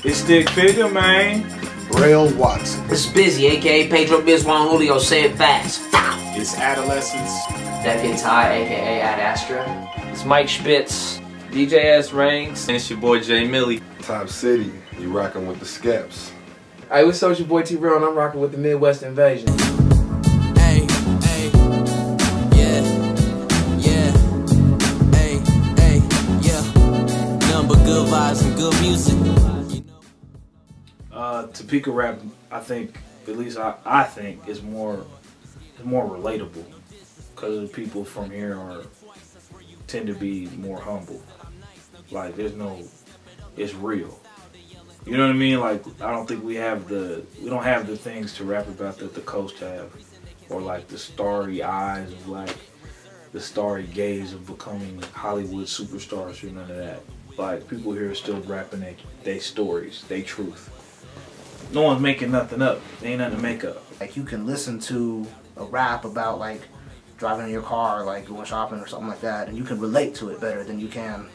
It's Stick Figure, man. Rail Watson. It's Busy, aka Pedro Biz Juan Julio, say it fast. It's Adolescence. Decades High, aka Ad Astra. It's Mike Spitz. DJ S Reigns. And it's your boy Jay Millie. Top City, you rocking with the Scaps. Hey, what's up, it's your boy T-Real, and I'm rocking with the Midwest Invasion. Hey, hey, yeah, yeah, hey, hey, yeah. Nothing but good vibes and good music. Topeka rap, I think, at least I think, is more relatable because the people from here tend to be more humble. Like it's real. You know what I mean? Like I don't think we don't have the things to rap about that the coast have, or like the starry eyes of like the starry gaze of becoming Hollywood superstars or none of that. Like people here are still rapping they stories, they truth. No one's making nothing up. There ain't nothing to make up. Like you can listen to a rap about like driving in your car, like going shopping or something like that, and you can relate to it better than you can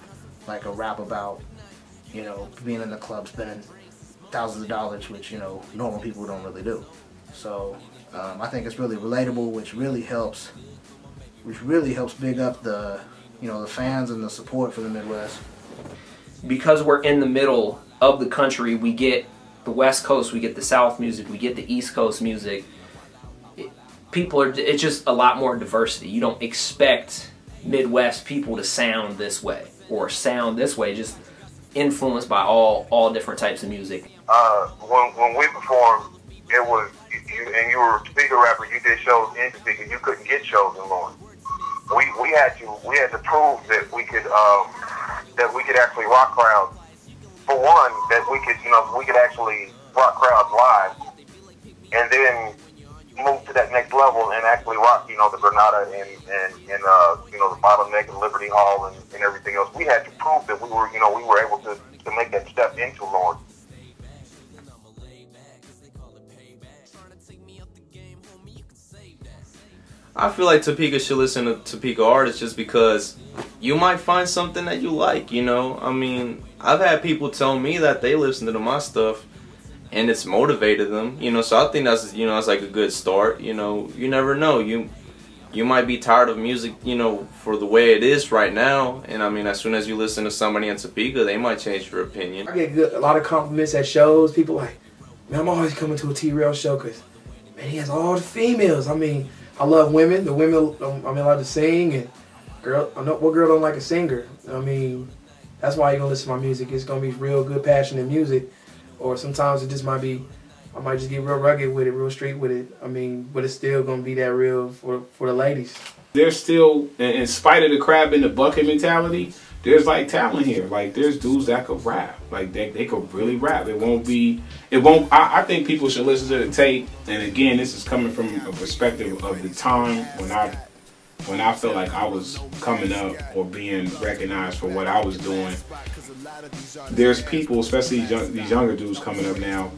like a rap about, you know, being in the club spending thousands of dollars, which, you know, normal people don't really do. So I think it's really relatable, which really helps big up the, you know, the fans and the support for the Midwest. Because we're in the middle of the country, we get the West Coast, we get the South music, we get the East Coast music. It's just a lot more diversity. You don't expect Midwest people to sound this way or sound this way, just influenced by all different types of music. When we performed, it was, and you were a Topeka rapper, you did shows in Topeka, you couldn't get shows in Lawrence. We had to prove that we could actually rock crowds. For one, that we could actually rock crowds live, and then move to that next level and actually rock, you know, the Granada and you know, the Bottleneck and Liberty Hall and everything else. We had to prove that we were able to make that step into Lawrence. I feel like Topeka should listen to Topeka artists just because you might find something that you like, you know? I mean, I've had people tell me that they listen to my stuff and it's motivated them, you know, so I think that's, you know, that's like a good start, you know. You never know, you might be tired of music, you know, for the way it is right now, and I mean, as soon as you listen to somebody in Topeka, they might change your opinion. I get a lot of compliments at shows. People like, man, I'm always coming to a T-Real show because, man, he has all the females. I mean, I love women. The women, I'm allowed to sing, and what girl don't like a singer? I mean, that's why you're gonna listen to my music. It's gonna be real good, passionate music, or sometimes it just might be, I might just get real rugged with it, real street with it. I mean, but it's still gonna be that real for the ladies. There's still, in spite of the crab in the bucket mentality, there's like talent here. Like there's dudes that could rap. Like they could really rap. I think people should listen to the tape. And again, this is coming from a perspective of the time when I felt like I was coming up or being recognized for what I was doing. There's people, especially these younger dudes coming up now,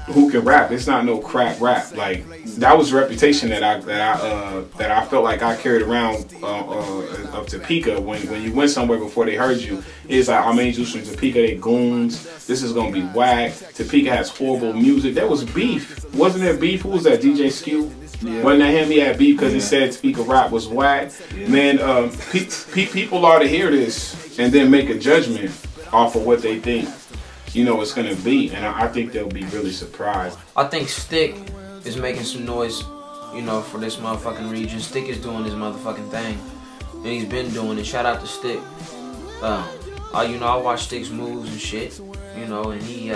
who can rap. It's not no crap rap. Like that was a reputation that I felt like I carried around of Topeka. When you went somewhere before they heard you, it's like, I'm angels from Topeka, they goons. This is gonna be whack. Topeka has horrible music. There was beef, wasn't there beef? Who was that? DJ Skew? Yeah. Wasn't that him? He had beef because he said Topeka rap was whack. Yeah. Man, people ought to hear this and then make a judgment off of what they think, you know, it's gonna be, and I think they'll be really surprised. I think Stick is making some noise, you know, for this motherfucking region. Stick is doing his motherfucking thing, and he's been doing it. Shout out to Stick. You know, I watch Stick's moves and shit, you know, and he's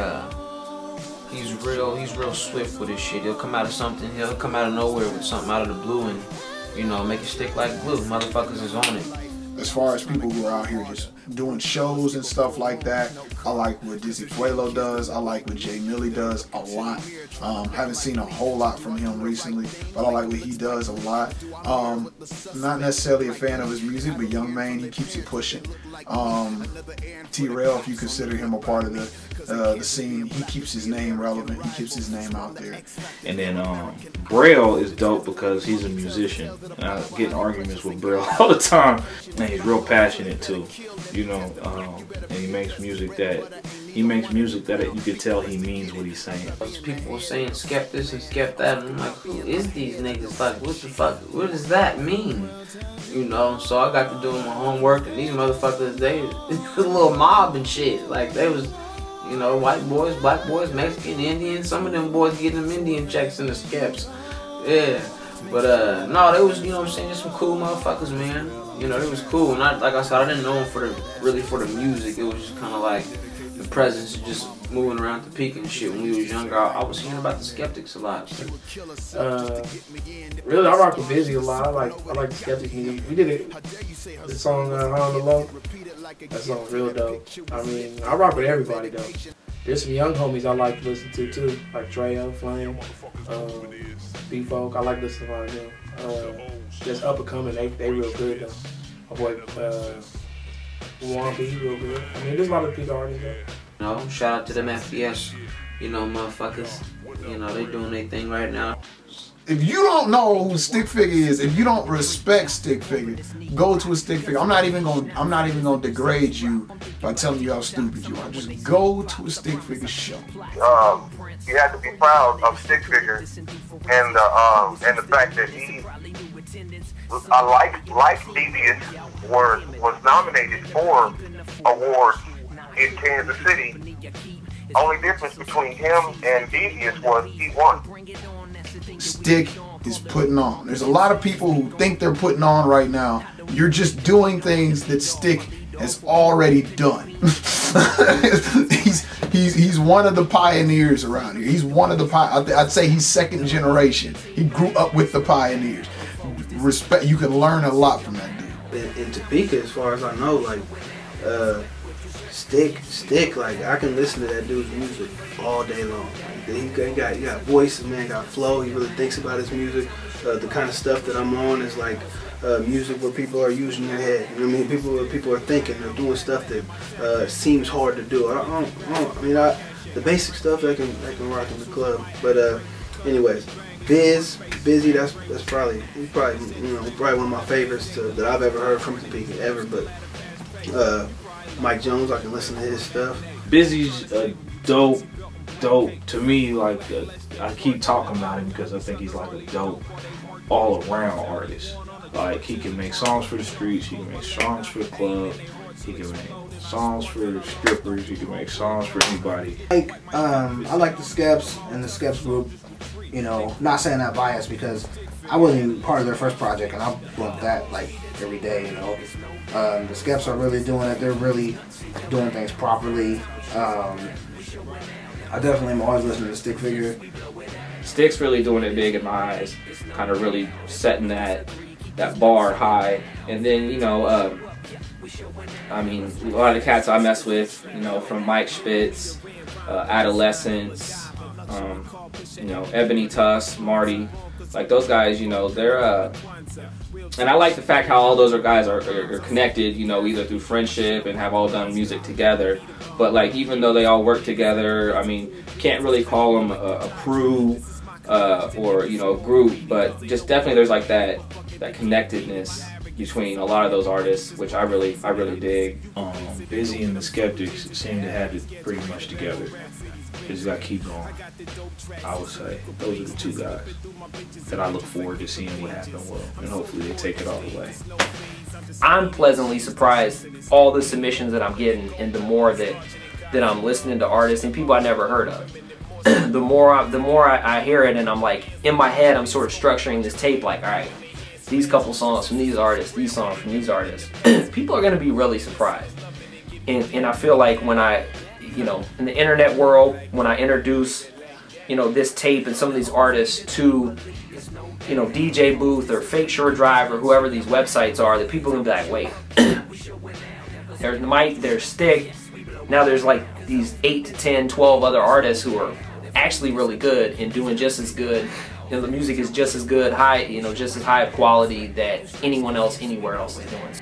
real swift with his shit. He'll come out of nowhere with something out of the blue and, you know, make it stick like glue. Motherfuckers is on it. As far as people who are out here just doing shows and stuff like that, I like what Dizzy Fuelo does. I like what Jay Millie does a lot. Haven't seen a whole lot from him recently, but I like what he does a lot. Not necessarily a fan of his music, but Young Man, he keeps it pushing. T-Real, if you consider him a part of the scene, he keeps his name relevant. He keeps his name out there. And then Braille is dope because he's a musician. I get in arguments with Braille all the time, and he's real passionate too, you know. And he makes music that he makes music that you can tell he means what he's saying. People were saying skep this and skep that, and I'm like, who is these niggas? Like, what the fuck? What does that mean? You know, so I got to do my homework, and these motherfuckers, they was a little mob and shit. Like, they was, you know, white boys, black boys, Mexican, Indian. Some of them boys getting them Indian checks in the skeps. Yeah. But, no, they was, you know what I'm saying, just some cool motherfuckers, man. You know, they was cool. And like I said, I didn't know them really for the music. It was just kind of like the presence, just moving around Topeka and shit. When we was younger, I was hearing about the Skeptics a lot. Really, I rock with Busy a lot. I like the Skeptics music. We did the song High on the Low. That song's real dope. I mean, I rock with everybody though. There's some young homies I like to listen to too, like Treya, Flame, B-Folk. I like listening to a lot of them. Just up and coming, they real good though. My boy Wampi, real good. I mean, there's a lot of big artists though. You know, shout out to them FPS, you know, motherfuckers. You know, they doing their thing right now. If you don't know who Stick Figure is, if you don't respect Stick Figure, go to a Stick Figure. I'm not even gonna degrade you by telling you how stupid you are. Just go to a Stick Figure show. You have to be proud of Stick Figure and the fact that he, like Devious, was nominated for awards in Kansas City. Only difference between him and Devious was he won. Stick is putting on. There's a lot of people who think they're putting on right now. You're just doing things that Stick has already done. he's one of the pioneers around here. He's one of the I'd say he's second generation. He grew up with the pioneers. Respect. You can learn a lot from that dude. In Topeka, as far as I know, like Stick, like I can listen to that dude's music all day long. He got voice, man, got flow. He really thinks about his music. The kind of stuff that I'm on is like music where people are using their head. You know what I mean? People are thinking, they're doing stuff that seems hard to do. The basic stuff I can rock in the club. But anyways, Busy, that's probably one of my favorites that I've ever heard from Topeka ever. But Mike Jones, I can listen to his stuff. Busy's dope to me. Like I keep talking about him because I think he's like a dope all around artist. Like he can make songs for the streets, he can make songs for the club, he can make songs for strippers, he can make songs for anybody. Like I like the Skeps and the Skeps group. You know, not saying that biased because I wasn't even part of their first project, and I bump that like every day. You know, the Skeps are really doing it. They're really doing things properly. I definitely am always listening to Stick Figure. Stick's really doing it big in my eyes, kind of really setting that bar high. And then, you know, I mean, a lot of the cats I mess with, you know, from Mike Spitz, Adolescence, you know, Ebony Tuss, Marty, like those guys, you know, they're, and I like the fact how all those guys are connected, you know, either through friendship and have all done music together. But like, even though they all work together, I mean, can't really call them a crew or, you know, a group, but just definitely there's like that connectedness between a lot of those artists, which I really dig. Busy and the Skeptics seem to have it pretty much together. Just gotta keep going. I would say those are the two guys that I look forward to seeing what happens with, and hopefully they take it all the way. I'm pleasantly surprised all the submissions that I'm getting, and the more that I'm listening to artists and people I never heard of. the more I hear it, and I'm like, in my head, I'm sort of structuring this tape like, all right, these couple songs from these artists, these songs from these artists. People are gonna be really surprised, and I feel like when you know, in the internet world, when I introduce, you know, this tape and some of these artists to, you know, DJ Booth or Fake Sure Drive or whoever these websites are, that people are gonna be like, wait, there's Mike, there's Stick, now there's like these 8 to 10, 12 other artists who are actually really good and doing just as good. You know, the music is just as good, high, you know, just as high of quality that anyone else, anywhere else is doing.